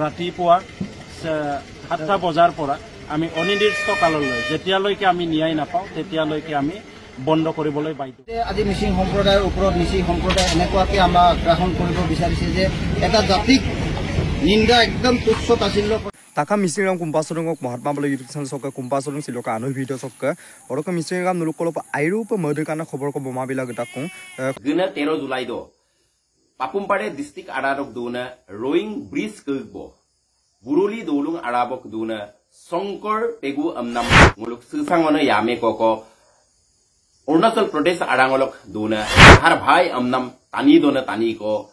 ৰাতিপুৱা 7টা বজাৰ পৰা আমি অনিৰ্দিষ্ট কাললৈ যেতিয়ালৈকে আমি ন্যায় নাপাওঁ তেতিয়ালৈকে আমি বন্ধ কৰিবলৈ বাধ্য। আজি মিচিং সম্প্ৰদায়ৰ ওপৰত মিচিং সম্প্ৰদায় এনেকুৱাকে আমাৰ আগ্ৰাসন কৰিব বিচাৰিছে যে এটা জাতিক নিন্দা একদম তুচ্ছ তাচ্ছিল্য Taka Misingram Kumpasong Mahatma YouTube channel Soka Kumpasong Siloka Anu video Soka Oroka Misingram Nurukolo Airupa Murdukana Koborko Mabila Gatakung Guna 13 Julai do Papumpare district Ararok Duna Rowing Breeze Kulbo Buruli Dolung Arabok Duna Sonkor Pegu Amnam Muluk Susangona Yame Koko Arunachal Pradesh Arangolok Duna Har Bhai Amnam Tani Dona Tani Ko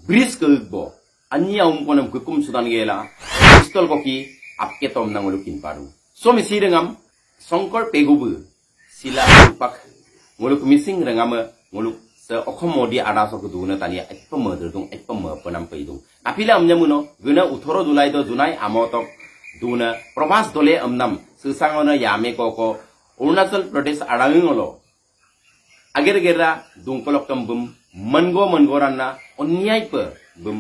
Breeze Kulbo Anya umponam kukum sudan gela pistol koki apke tom nangulukin paru so misi rengam songkor pegubu sila upak nguluk missing rengam nguluk se okhomodi ada sok duna tani ekpa merdung ekpa merpanam peidung apila amnya muno guna 18 Julai do junai amotok duna probas dole amnam susangona yame koko Arunachal Pradesh arangolo ager-gera dungkolok kambum mango-ranna onyai pe bum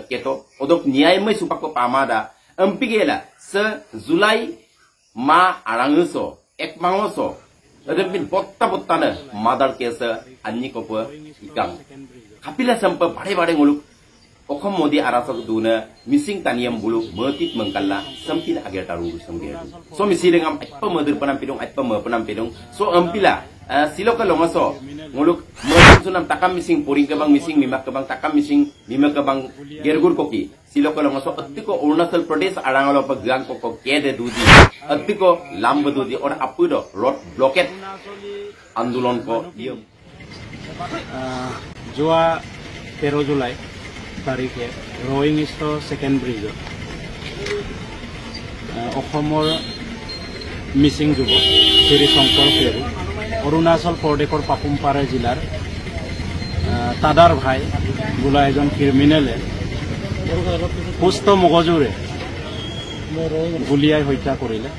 Keto odok nyai mai supako pamada ampigela se Julai ma aranguso ek mangoso redempin botta na madar kesa anni kopo ikang kapila sampa bade nguluk okhom modi arasok duna missing taniam bulu mertit mengkalla sampil agar taru sangger so misirengam atpa madur panam pidong so ampila siloka longaso nguluk mertit sunam takam missing poring ke bang missing mimak ke bang takam missing mimak ke bang gergur koki siloka longaso attiko Arunachal Pradesh arangalo pagang koko kede dudi attiko lamb dudi or apudo road blockade andolon ko diom joa 13 Julai তাৰিখে ৰয়িং store second ব্ৰিজত অসমৰ মিচিং যুৱক শ্ৰী শংকৰ পেগু অৰুণাচল প্ৰদেশৰ পাপুমপাৰে জিলাৰ তাদাৰ ভাই বোলা এজন ক্ৰিমিনেলে সুস্থ মগজুৰে গুলিয়াই হত্যা কৰিলে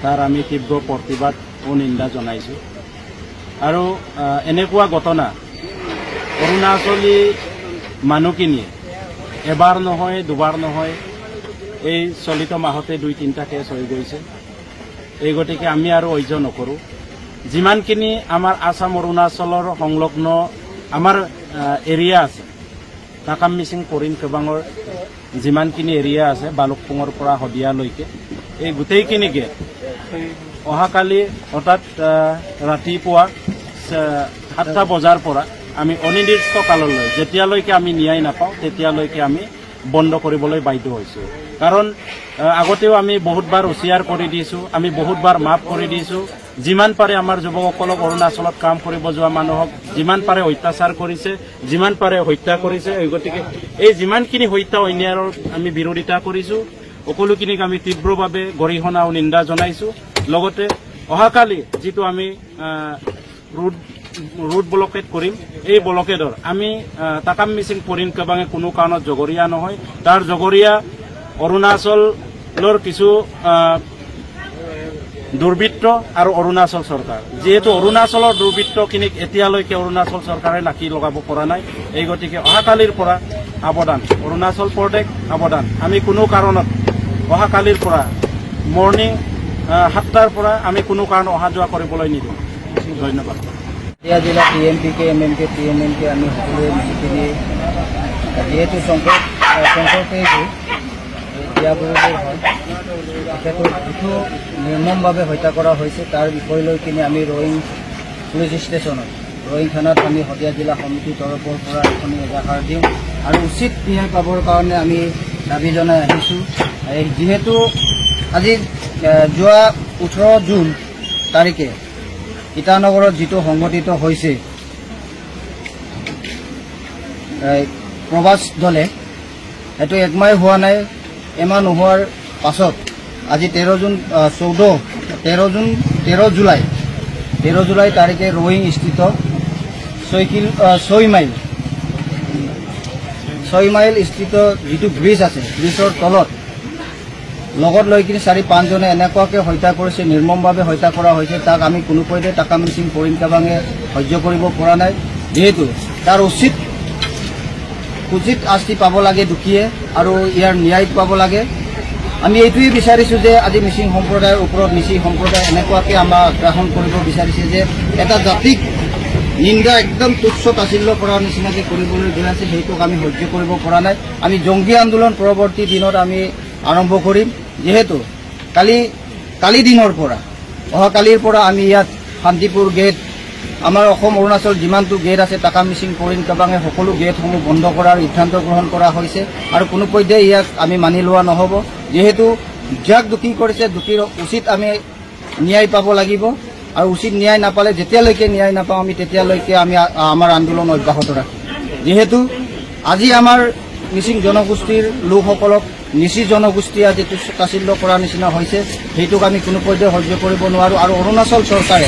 তাৰ আমি তীব্ৰ প্ৰতিবাদ ও নিন্দা জনাইছোঁ আৰু এনেকুৱা ঘটনা অৰুণাচলী মানুহখিনিয়ে এবাৰ নহয় দুবাৰ নহয় এই চলিত মাহতে 2-3টা কেছ হৈ গৈছে এই গতিকে আমি আৰু অহ্য নকৰো যিমানখিনি আমাৰ আসাম অৰুণাচলৰ সংলগ্ন আমাৰ এৰিয়া আছে তাকাম মিচিং পৰিন কেবাঙৰ যিমানখিনি এৰিয়া আছে বালুকপুঙৰ পৰা হদিয়ালৈকে এই গোটেইখিনিকে অহাকালি অৰ্থাৎ ৰাতিপুৱা 7টা বজাৰ পৰা আমি অনিৰ্দিষ্ট কাললৈ যেতিয়ালৈকে আমি ন্যায় নাপাওঁ তেতিয়ালৈকে আমি বন্ধ কৰিবলৈ বাধ্য হৈছোঁ কাৰণ আগতেও আমি বহুতবাৰ উচিয়াৰ কৰি দিছোঁ আমি বহুতবাৰ মাফ কৰি দিছোঁ যিমান পাৰে আমাৰ যুৱকসকলক অৰুণাচলত কাম কৰিব যোৱা মানুহক যিমান পাৰে অত্যাচাৰ কৰিছে যিমান পাৰে হত্যা কৰিছে এই গতিকে এই যিমানখিনি হত্যা অন্যায়ৰ আমি বিৰোধিতা কৰিছোঁ সকলোখিনিক আমি তীব্ৰভাৱে গৰিহণা আৰু নিন্দা জনাইছোঁ লগতে অহাকালি যিটো আমি ৰুট ব্লকেট কৰিম এই ব্লকেটৰ আমি তাকাম মিচিং পৰিন কেবাঙে কোনো কাৰণত জগৰীয়া নহয় তাৰ জগৰীয়া অৰুণাচলৰ কিছু দুৰ্বৃত্ত আৰু অৰুণাচল চৰকাৰ যেহেতু অৰুণাচলৰ দুৰ্বৃত্তখিনিক এতিয়ালৈকে অৰুণাচল চৰকাৰে লাকি লগাব পৰা নাই এই গতিকে অহাকালিৰ পৰা আবদান অৰুণাচল প্ৰদেশ আবদান আমি কোনো কাৰণত অহাকালিৰ পৰা মৰ্নিং 7টাৰ পৰা আমি কোনো কাৰণ অহা যোৱা কৰিবলৈ নিদিওঁ ধন্যবাদ জিলা TMPK MMK TMNK আমি সকলোৱে মিলিকিনি যেহেতু শংকৰ পেগু দিয়াবুৰুৰ হয় তেখেতক যিটো নিৰ্মমভাৱে হত্যা কৰা হৈছে তাৰ বিষয় লৈ কিনে আমি ৰয়িং পুলিচ ষ্টেচনত ৰয়িং থানাত আমি হদিয়া জিলা সমিতিৰ তৰফৰ পৰা এখন এজাহাৰ দিওঁ আৰু উচিত ন্যায় পাবৰ কাৰণে আমি দাবী জনাই আহিছোঁ যিহেতু আজি যোৱা 18 জুন তাৰিখে ইটানগৰত যিটো সংঘটিত হৈছে প্ৰবাস দলে এইটো একমাহ হোৱা নাই এমাহ নোহোৱাৰ পাছত আজি 13 জুলাই তাৰিখে ৰয়িং স্থিত 6 মাইল স্থিত যিটো ব্ৰিজ আছে ব্ৰিজৰ তলত লগত লৈ কিনে 4-5 জনে এনেকুৱাকে হত্যা কৰিছে নিৰ্মমভাৱে হত্যা কৰা হৈছে তাক আমি কোনো পধ্যে তাকাম মিচিং পৰিন কেবাঙে সহ্য কৰিব পৰা নাই যেহেতু তাৰ উচিত উচিত শাস্তি পাব লাগে দুখীয়ে আৰু ইয়াৰ ন্যায় পাব লাগে। আমি এইটোৱে বিচাৰিছোঁ যে আজি মিচিং সম্প্ৰদায়ৰ ওপৰত মিচিং সম্প্ৰদায় এনেকুৱাকৈ আমাৰ আগ্ৰাসন কৰিব বিচাৰিছে যে এটা জাতিক নিন্দা একদম তুচ্ছ তাচিল্য কৰাৰ নিচিনাকৈ কৰিবলৈ গৈ আছে, সেইটোক আমি সহ্য কৰিব পৰা নাই। আমি জংগী আন্দোলন পৰৱৰ্তী দিনত আমি আৰম্ভ কৰিম, যিহেতু কালি দিনৰ পৰা অহাকালিৰ পৰা আমি ইয়াত শান্তিপুৰ গেট, আমাৰ অসম অৰুণাচল যিমানটো গেট আছে টাকা মিচিং কৰিম কাবাঙে সকলো গেটসমূহ বন্ধ কৰাৰ সিদ্ধান্ত গ্ৰহণ কৰা হৈছে আৰু কোনো পৰ্যায়ে ইয়াক আমি মানি লোৱা নহ'ব। যিহেতু যাক দোষী কৰিছে দোষীৰ উচিত আমি ন্যায় পাব লাগিব আৰু উচিত ন্যায় নাপালে যেতিয়ালৈকে ন্যায় নাপাওঁ আমি তেতিয়ালৈকে আমি আমাৰ আন্দোলন অব্যাহত ৰাখিম। যিহেতু আজি আমাৰ মিচিং জনগোষ্ঠীৰ লোকসকলক নিচি জনগোষ্ঠীয়ে আজি তাচিল্য কৰাৰ নিচিনা হৈছে, সেইটোক আমি কোনো পৰ্যায়ে সহ্য কৰিব নোৱাৰোঁ আৰু অৰুণাচল চৰকাৰে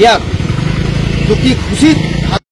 ইয়াক দোষীক উচিত